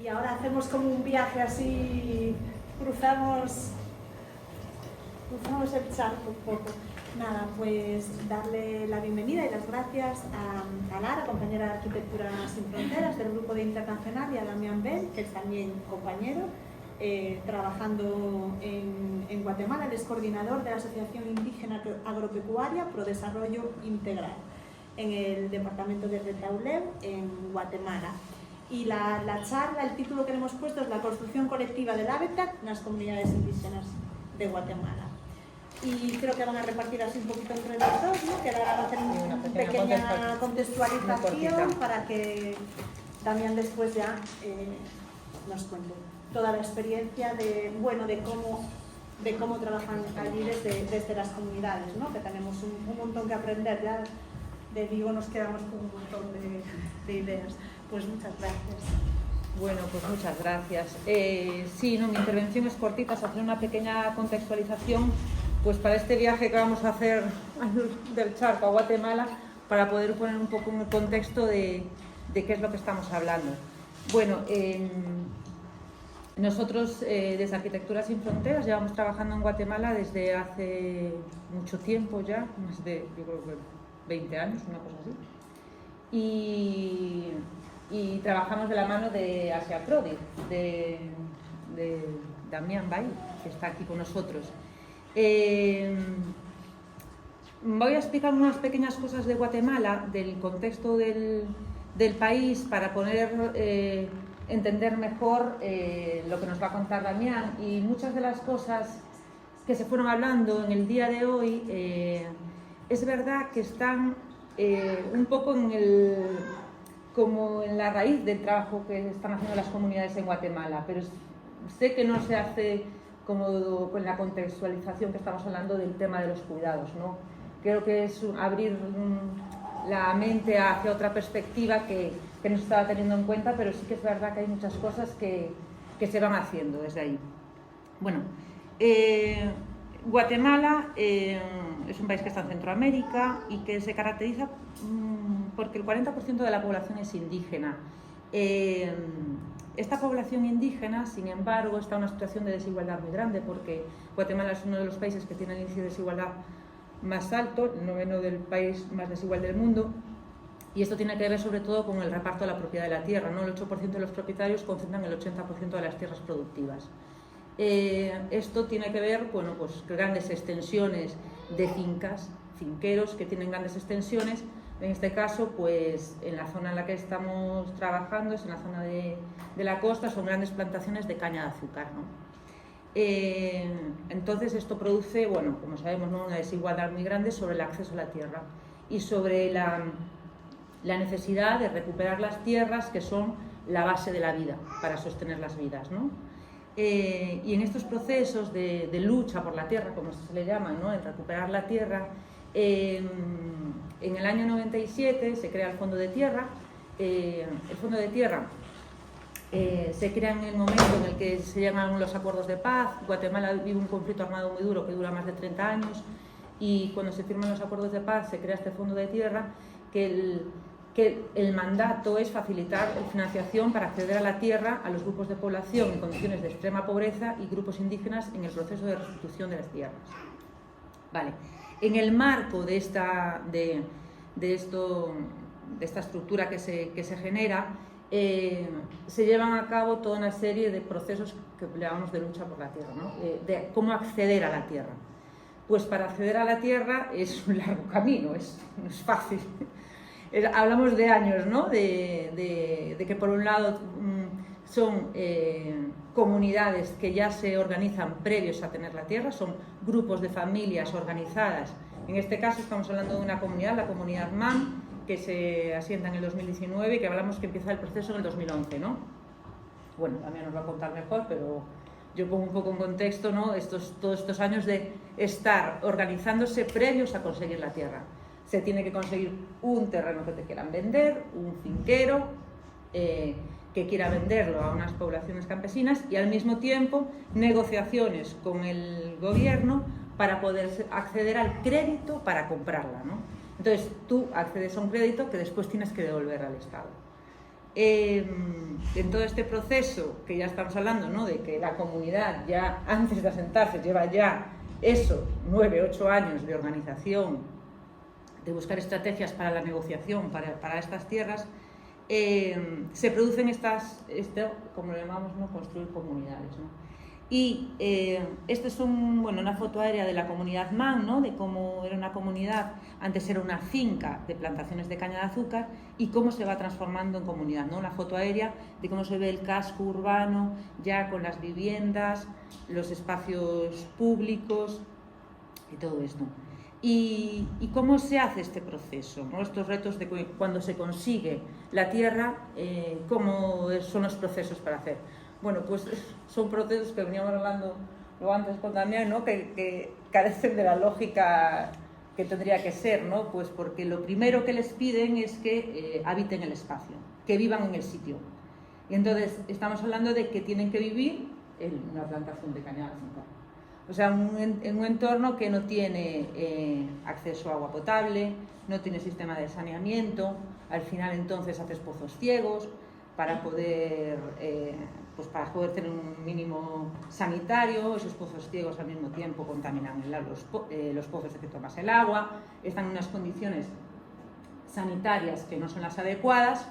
Y ahora hacemos como un viaje así, cruzamos el charco un poco. Nada, pues darle la bienvenida y las gracias a Lara, compañera de Arquitectura Sin Fronteras del Grupo de Internacional, y a Damián Bell, que es también compañero, trabajando en Guatemala. Él es coordinador de la Asociación Indígena Agropecuaria Pro Desarrollo Integral en el departamento de Retauleu, en Guatemala. Y la charla, el título que le hemos puesto es La construcción colectiva del hábitat en las comunidades indígenas de Guatemala. Y creo que van a repartir así un poquito entre los dos, ¿no? Que ahora va a hacer una pequeña contextualización para que Damián después ya nos cuente toda la experiencia de cómo trabajan allí desde las comunidades, ¿no? Que tenemos un montón que aprender ya. De Vigo nos quedamos con un montón de ideas. Pues muchas gracias. Bueno, pues muchas gracias. Sí, no, mi intervención es cortita, es hacer una pequeña contextualización pues para este viaje que vamos a hacer del charco a Guatemala, para poder poner un poco en el contexto de qué es lo que estamos hablando. Bueno, nosotros desde Arquitectura Sin Fronteras llevamos trabajando en Guatemala desde hace mucho tiempo ya, más de, yo creo que 20 años, una cosa así. Y trabajamos de la mano de Asia Prodi, de Damián Bell, que está aquí con nosotros. Voy a explicar unas pequeñas cosas de Guatemala, del contexto del país, para poder entender mejor lo que nos va a contar Damián. Y muchas de las cosas que se fueron hablando en el día de hoy, es verdad que están un poco como en la raíz del trabajo que están haciendo las comunidades en Guatemala, pero sé que no se hace como con la contextualización que estamos hablando del tema de los cuidados, ¿no? Creo que es abrir la mente hacia otra perspectiva que no se estaba teniendo en cuenta, pero sí que es verdad que hay muchas cosas que se van haciendo desde ahí. Bueno, Guatemala es un país que está en Centroamérica y que se caracteriza porque el 40% de la población es indígena. Esta población indígena, sin embargo, está en una situación de desigualdad muy grande, porque Guatemala es uno de los países que tiene el índice de desigualdad más alto, el noveno del país más desigual del mundo, y esto tiene que ver sobre todo con el reparto de la propiedad de la tierra, ¿no? El 8% de los propietarios concentran el 80% de las tierras productivas. Esto tiene que ver, bueno, pues grandes extensiones de fincas, finqueros que tienen grandes extensiones. En este caso, pues en la zona en la que estamos trabajando, es en la zona de la costa, son grandes plantaciones de caña de azúcar, ¿no? Entonces esto produce, bueno, como sabemos, ¿no?, una desigualdad muy grande sobre el acceso a la tierra y sobre la necesidad de recuperar las tierras, que son la base de la vida para sostener las vidas, ¿no? Y en estos procesos de lucha por la tierra, como se le llama, ¿no?, en recuperar la tierra, en el año 97 se crea el Fondo de Tierra. El Fondo de Tierra se crea en el momento en el que se llegan los acuerdos de paz. Guatemala vive un conflicto armado muy duro que dura más de 30 años, y cuando se firman los acuerdos de paz se crea este Fondo de Tierra, que el mandato es facilitar financiación para acceder a la tierra a los grupos de población en condiciones de extrema pobreza y grupos indígenas en el proceso de restitución de las tierras. Vale. En el marco de esta estructura que se genera, se llevan a cabo toda una serie de procesos que llamamos de lucha por la tierra, ¿no? De cómo acceder a la tierra. Pues para acceder a la tierra es un largo camino, no es fácil. Hablamos de años, ¿no? De que por un lado son comunidades que ya se organizan previos a tener la tierra, son grupos de familias organizadas. En este caso estamos hablando de una comunidad, la comunidad MAM, que se asienta en el 2019 y que hablamos que empieza el proceso en el 2011, ¿no? Bueno, también nos va a contar mejor, pero yo pongo un poco en contexto, ¿no?, todos estos años de estar organizándose previos a conseguir la tierra. Se tiene que conseguir un terreno que te quieran vender, un finquero que quiera venderlo a unas poblaciones campesinas, y al mismo tiempo negociaciones con el gobierno para poder acceder al crédito para comprarla, ¿no? Entonces tú accedes a un crédito que después tienes que devolver al Estado. En todo este proceso que ya estamos hablando, ¿no?, de que la comunidad ya antes de asentarse lleva ya 9, 8 años de organización, de buscar estrategias para la negociación para estas tierras, se producen como lo llamamos, ¿no?, construir comunidades, ¿no? Y esta es una foto aérea de la comunidad Man, ¿no?, de cómo era una comunidad, antes era una finca de plantaciones de caña de azúcar, y cómo se va transformando en comunidad, ¿no? Una foto aérea de cómo se ve el casco urbano ya con las viviendas, los espacios públicos y todo esto. ¿Y cómo se hace este proceso, ¿no?, estos retos de cuando se consigue la tierra, cómo son los procesos para hacer? Bueno, pues son procesos que veníamos hablando lo antes con Damián, ¿no?, que carecen de la lógica que tendría que ser, ¿no? Pues porque lo primero que les piden es que habiten el espacio, que vivan en el sitio. Y entonces estamos hablando de que tienen que vivir en una plantación de caña de azúcar. O sea, en un entorno que no tiene acceso a agua potable, no tiene sistema de saneamiento. Al final entonces haces pozos ciegos para poder tener un mínimo sanitario. Esos pozos ciegos al mismo tiempo contaminan los pozos de que tomas el agua, están en unas condiciones sanitarias que no son las adecuadas,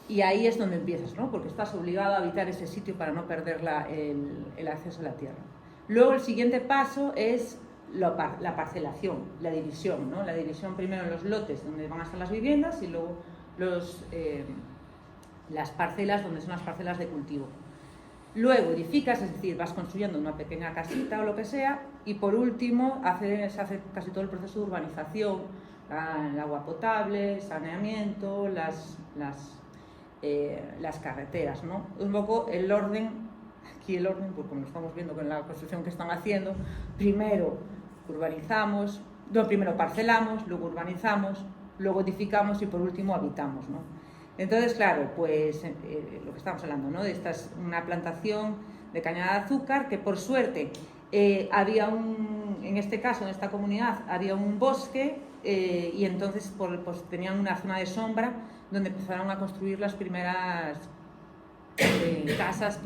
y ahí es donde empiezas, ¿no?, porque estás obligado a habitar ese sitio para no perder el acceso a la tierra. Luego el siguiente paso es la parcelación, la división, ¿no? La división primero en los lotes donde van a estar las viviendas, y luego las parcelas donde son las parcelas de cultivo. Luego edificas, es decir, vas construyendo una pequeña casita o lo que sea, y por último se hace casi todo el proceso de urbanización, el agua potable, saneamiento, las carreteras, ¿no? Un poco el orden, pues como estamos viendo con la construcción que están haciendo, primero parcelamos, luego urbanizamos, luego edificamos y por último habitamos, ¿no? Entonces, claro, pues lo que estamos hablando, ¿no?, de esta es una plantación de caña de azúcar que por suerte en este caso, en esta comunidad, había un bosque, y entonces pues tenían una zona de sombra donde empezaron a construir las primeras casas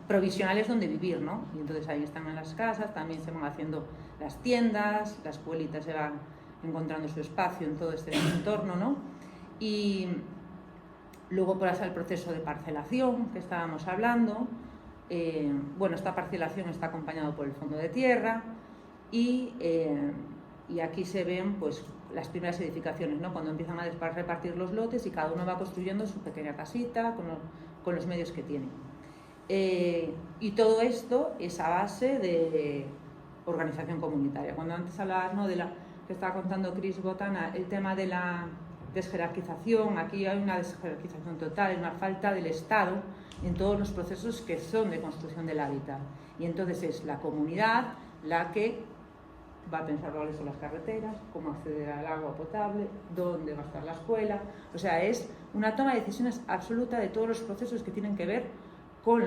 provisionales donde vivir, ¿no? Y entonces ahí están en las casas, también se van haciendo las tiendas, las escuelitas se van encontrando su espacio en todo este entorno, ¿no? Y luego pasa el proceso de parcelación que estábamos hablando. Esta parcelación está acompañada por el fondo de tierra, y aquí se ven pues las primeras edificaciones, ¿no?, cuando empiezan a repartir los lotes y cada uno va construyendo su pequeña casita con los medios que tiene. Y todo esto es a base de organización comunitaria. Cuando antes hablabas, ¿no?, de la que estaba contando Chris Botana, el tema de la desjerarquización, aquí hay una desjerarquización total, hay una falta del Estado en todos los procesos que son de construcción del hábitat, y entonces es la comunidad la que va a pensar cuáles son las carreteras, cómo acceder al agua potable, dónde va a estar la escuela. O sea, es una toma de decisiones absoluta de todos los procesos que tienen que ver con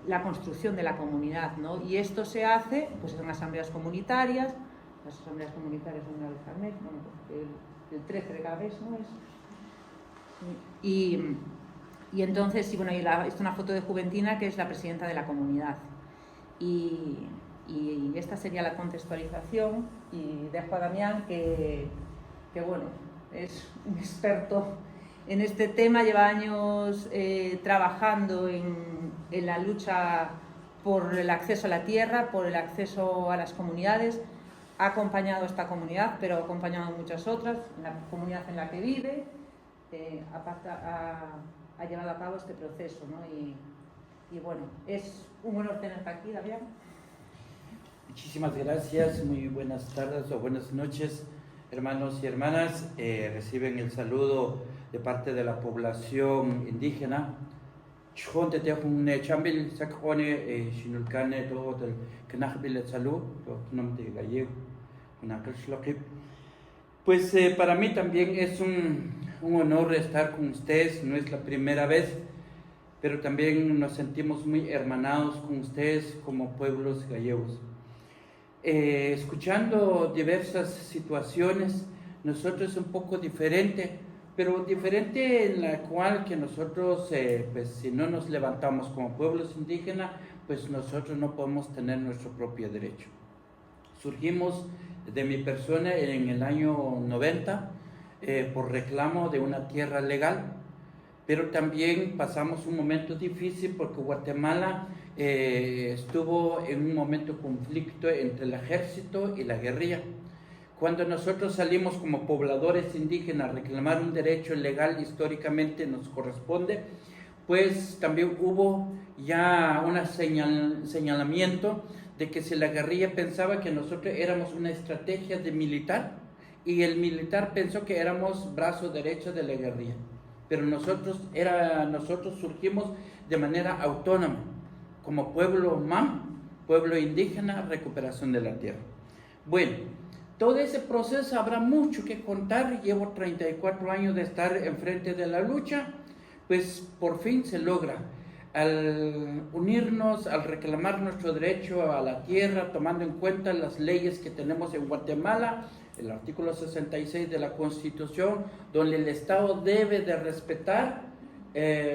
la construcción de la comunidad, ¿no? Y esto se hace pues en asambleas comunitarias. Las asambleas comunitarias son una vez al mes, el 13 de cada mes, ¿no? Y entonces, esta es una foto de Juventina, que es la presidenta de la comunidad. Y esta sería la contextualización, y dejo a Damián que es un experto en este tema, lleva años trabajando en la lucha por el acceso a la tierra, por el acceso a las comunidades. Ha acompañado a esta comunidad, pero ha acompañado a muchas otras, en la comunidad en la que vive, ha llevado a cabo este proceso, ¿no? Y bueno, es un honor tenerte aquí, Damián. Muchísimas gracias, muy buenas tardes o buenas noches, hermanos y hermanas. Reciben el saludo de parte de la población indígena. Pues para mí también es un honor estar con ustedes. No es la primera vez, pero también nos sentimos muy hermanados con ustedes como pueblos gallegos. Escuchando diversas situaciones, nosotros un poco diferente, pero diferente en la cual que nosotros, pues si no nos levantamos como pueblos indígenas, pues nosotros no podemos tener nuestro propio derecho. Surgimos de mi persona en el año 90 por reclamo de una tierra legal, pero también pasamos un momento difícil porque Guatemala estuvo en un momento de conflicto entre el ejército y la guerrilla. Cuando nosotros salimos como pobladores indígenas a reclamar un derecho legal históricamente nos corresponde, pues también hubo ya un señalamiento de que si la guerrilla pensaba que nosotros éramos una estrategia de militar y el militar pensó que éramos brazo derecho de la guerrilla, pero nosotros surgimos de manera autónoma como pueblo MAM, pueblo indígena, recuperación de la tierra. Bueno, todo ese proceso habrá mucho que contar. Llevo 34 años de estar enfrente de la lucha, pues por fin se logra. Al unirnos, al reclamar nuestro derecho a la tierra, tomando en cuenta las leyes que tenemos en Guatemala, el artículo 66 de la Constitución, donde el Estado debe de respetar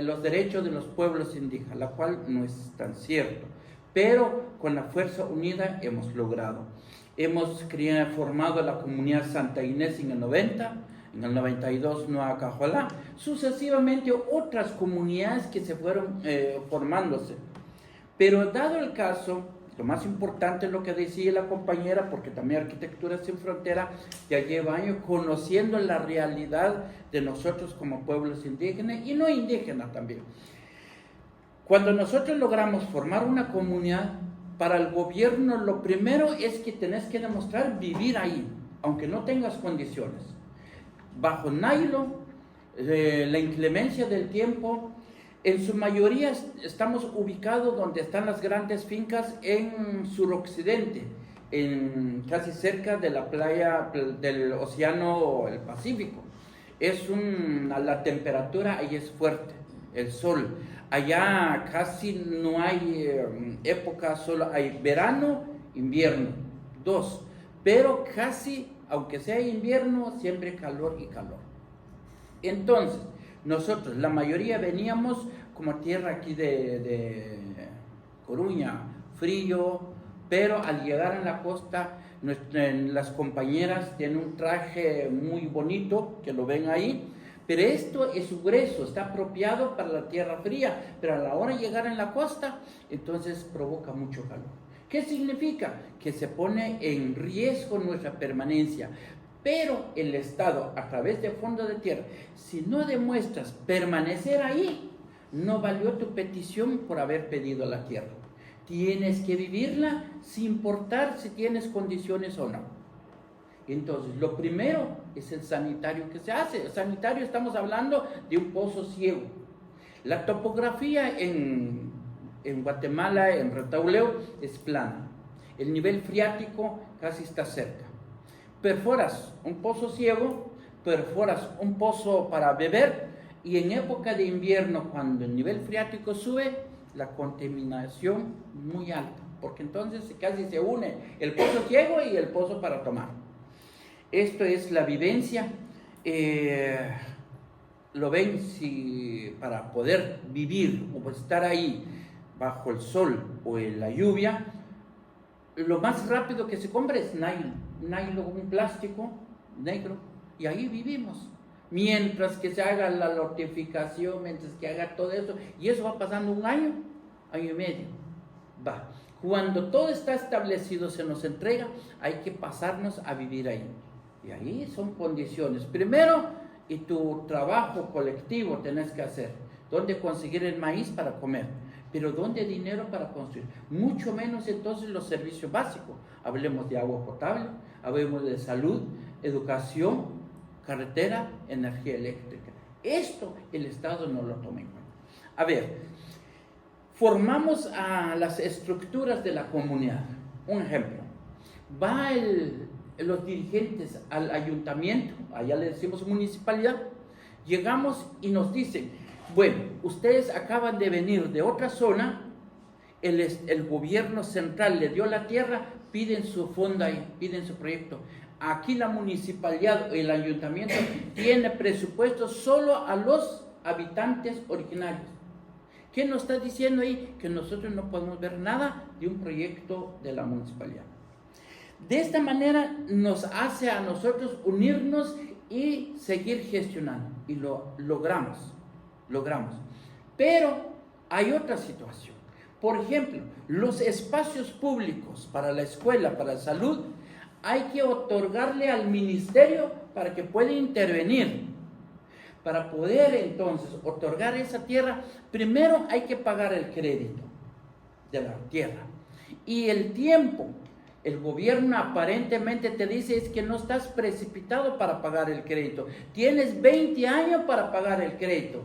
los derechos de los pueblos indígenas, la cual no es tan cierto, pero con la fuerza unida hemos logrado. Hemos formado la comunidad Santa Inés en el 90, en el 92 Nueva Cajolá, sucesivamente otras comunidades que se fueron formándose. Pero dado el caso, lo más importante es lo que decía la compañera, porque también Arquitectura Sin Frontera ya lleva años conociendo la realidad de nosotros como pueblos indígenas y no indígenas también. Cuando nosotros logramos formar una comunidad, para el gobierno lo primero es que tenés que demostrar vivir ahí, aunque no tengas condiciones. Bajo Nailo, la inclemencia del tiempo, en su mayoría estamos ubicados donde están las grandes fincas en suroccidente, casi cerca de la playa del océano el Pacífico. La temperatura ahí es fuerte, el sol. Allá casi no hay época, solo hay verano, invierno, dos. Pero casi, aunque sea invierno, siempre calor y calor. Entonces, nosotros, la mayoría veníamos como tierra aquí de Coruña, frío, pero al llegar a la costa, las compañeras tienen un traje muy bonito, que lo ven ahí, pero esto es grueso, está apropiado para la tierra fría, pero a la hora de llegar en la costa, entonces provoca mucho calor. ¿Qué significa? Que se pone en riesgo nuestra permanencia. Pero el Estado, a través de Fondo de Tierra, si no demuestras permanecer ahí, no valió tu petición por haber pedido la tierra. Tienes que vivirla sin importar si tienes condiciones o no. Entonces, lo primero es el sanitario que se hace. El sanitario, estamos hablando de un pozo ciego. La topografía en Guatemala, en Retauleu, es plana. El nivel freático casi está cerca. Perforas un pozo ciego, perforas un pozo para beber, y en época de invierno, cuando el nivel freático sube, la contaminación muy alta, porque entonces casi se une el pozo ciego y el pozo para tomar. Esto es la vivencia. Lo ven, si para poder vivir o estar ahí bajo el sol o en la lluvia, lo más rápido que se compra es nylon, un plástico negro, y ahí vivimos. Mientras que se haga la lotificación, mientras que haga todo eso, y eso va pasando un año y medio. Cuando todo está establecido, se nos entrega, hay que pasarnos a vivir ahí. Y ahí son condiciones. Primero, y tu trabajo colectivo tenés que hacer. ¿Dónde conseguir el maíz para comer? Pero ¿dónde dinero para construir? Mucho menos entonces los servicios básicos. Hablemos de agua potable, hablemos de salud, educación, carretera, energía eléctrica. Esto el Estado no lo toma en cuenta. A ver, formamos a las estructuras de la comunidad. Un ejemplo, los dirigentes al ayuntamiento, allá le decimos municipalidad, llegamos y nos dicen, bueno, ustedes acaban de venir de otra zona, el gobierno central le dio la tierra, piden su fondo ahí, piden su proyecto. aquí la municipalidad o el ayuntamiento tiene presupuesto solo a los habitantes originarios. ¿Qué nos está diciendo ahí? Que nosotros no podemos ver nada de un proyecto de la municipalidad. De esta manera nos hace a nosotros unirnos y seguir gestionando, y lo logramos. Pero hay otra situación. Por ejemplo, los espacios públicos para la escuela, para la salud, hay que otorgarle al ministerio para que pueda intervenir. Para poder entonces otorgar esa tierra, primero hay que pagar el crédito de la tierra. Y el tiempo, el gobierno aparentemente te dice es que no estás precipitado para pagar el crédito. Tienes 20 años para pagar el crédito.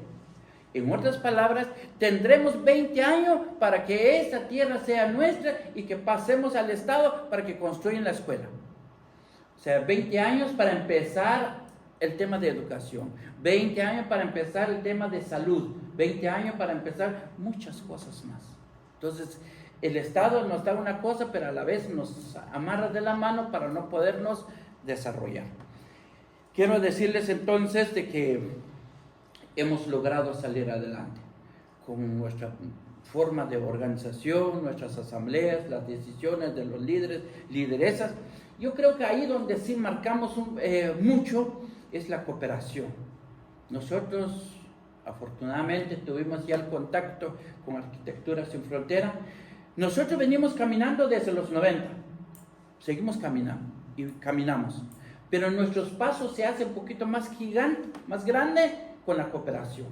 En otras palabras, tendremos 20 años para que esa tierra sea nuestra y que pasemos al Estado para que construyan la escuela. O sea, 20 años para empezar el tema de educación, 20 años para empezar el tema de salud, 20 años para empezar muchas cosas más. Entonces, el Estado nos da una cosa, pero a la vez nos amarra de la mano para no podernos desarrollar. Quiero decirles entonces de que hemos logrado salir adelante con nuestra forma de organización, nuestras asambleas, las decisiones de los líderes, lideresas. Yo creo que ahí donde sí marcamos mucho es la cooperación. Nosotros, afortunadamente, tuvimos ya el contacto con Arquitectura Sin Frontera. Nosotros venimos caminando desde los 90, seguimos caminando y caminamos, pero nuestros pasos se hacen un poquito más gigante, más grande con la cooperación.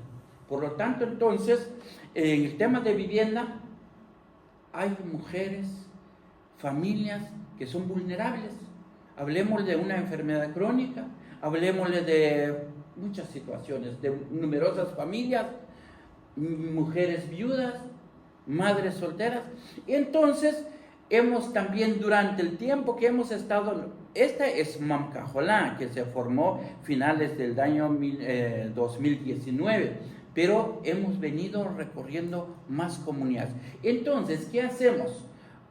Por lo tanto, entonces, en el tema de vivienda, hay mujeres, familias que son vulnerables. Hablemos de una enfermedad crónica, hablemos de muchas situaciones, de numerosas familias, mujeres viudas, madres solteras. Y entonces, hemos también, durante el tiempo que hemos estado, esta es Mamcajolá, que se formó finales del año 2019, pero hemos venido recorriendo más comunidades. Entonces, ¿qué hacemos?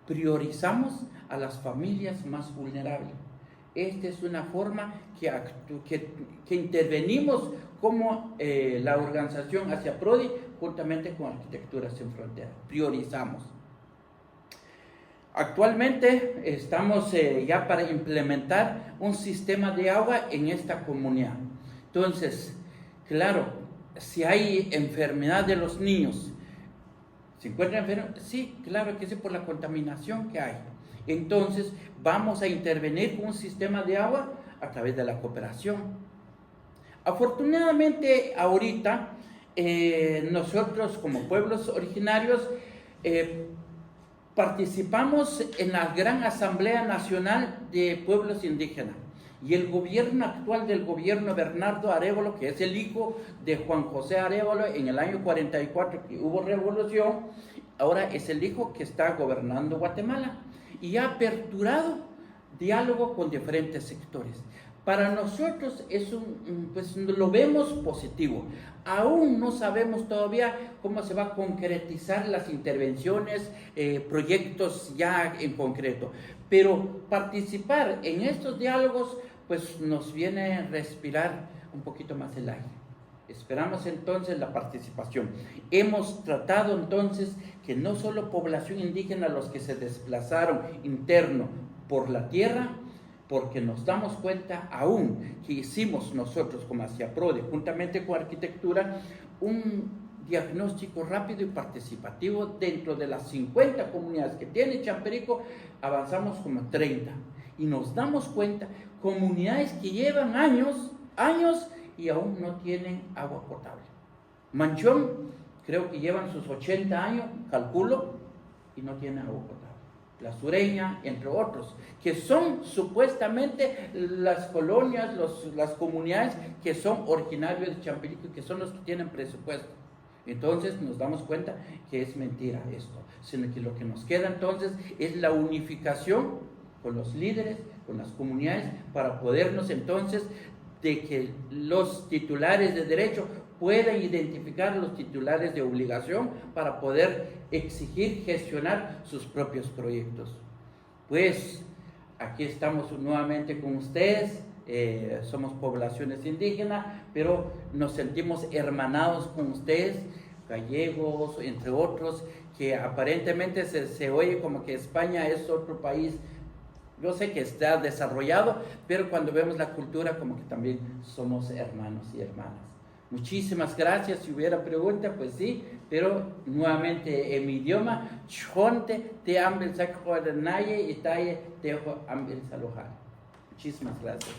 Priorizamos a las familias más vulnerables. Esta es una forma que intervenimos como la organización hacia PRODI, juntamente con Arquitectura Sin Frontera. Priorizamos. Actualmente estamos ya para implementar un sistema de agua en esta comunidad. Entonces, claro, si hay enfermedad de los niños, ¿se encuentran enfermos? Sí, claro que sí, por la contaminación que hay. Entonces, vamos a intervenir con un sistema de agua a través de la cooperación. Afortunadamente, ahorita, nosotros como pueblos originarios, participamos en la Gran Asamblea Nacional de Pueblos Indígenas. Y el gobierno actual del gobierno Bernardo Arévalo, que es el hijo de Juan José Arévalo, en el año 44 que hubo revolución, ahora es el hijo que está gobernando Guatemala y ha aperturado diálogo con diferentes sectores. Para nosotros es pues lo vemos positivo. Aún no sabemos todavía cómo se va a concretizar las intervenciones, proyectos ya en concreto. Pero participar en estos diálogos pues nos viene a respirar un poquito más el aire. Esperamos entonces la participación. Hemos tratado entonces que no solo población indígena, los que se desplazaron interno por la tierra, porque nos damos cuenta aún que hicimos nosotros como hacia PRODE, juntamente con Arquitectura, un diagnóstico rápido y participativo dentro de las 50 comunidades que tiene Champerico, avanzamos como 30 y nos damos cuenta comunidades que llevan años y aún no tienen agua potable. Manchón creo que llevan sus 80 años, calculo, y no tienen agua potable. La Sureña, entre otros, que son supuestamente las colonias, las comunidades que son originarios de Champerico y que son los que tienen presupuesto. Entonces nos damos cuenta que es mentira esto, sino que lo que nos queda entonces es la unificación con los líderes, con las comunidades, para podernos entonces de que los titulares de derecho puedan identificar los titulares de obligación para poder exigir, gestionar sus propios proyectos. Pues aquí estamos nuevamente con ustedes. Somos poblaciones indígenas, pero nos sentimos hermanados con ustedes, gallegos, entre otros, que aparentemente se oye como que España es otro país. Yo sé que está desarrollado, pero cuando vemos la cultura, como que también somos hermanos y hermanas. Muchísimas gracias. Si hubiera pregunta, pues sí, pero nuevamente en mi idioma, Chonte te ambel saco de naye y talle te ambel salojar. Muchísimas gracias.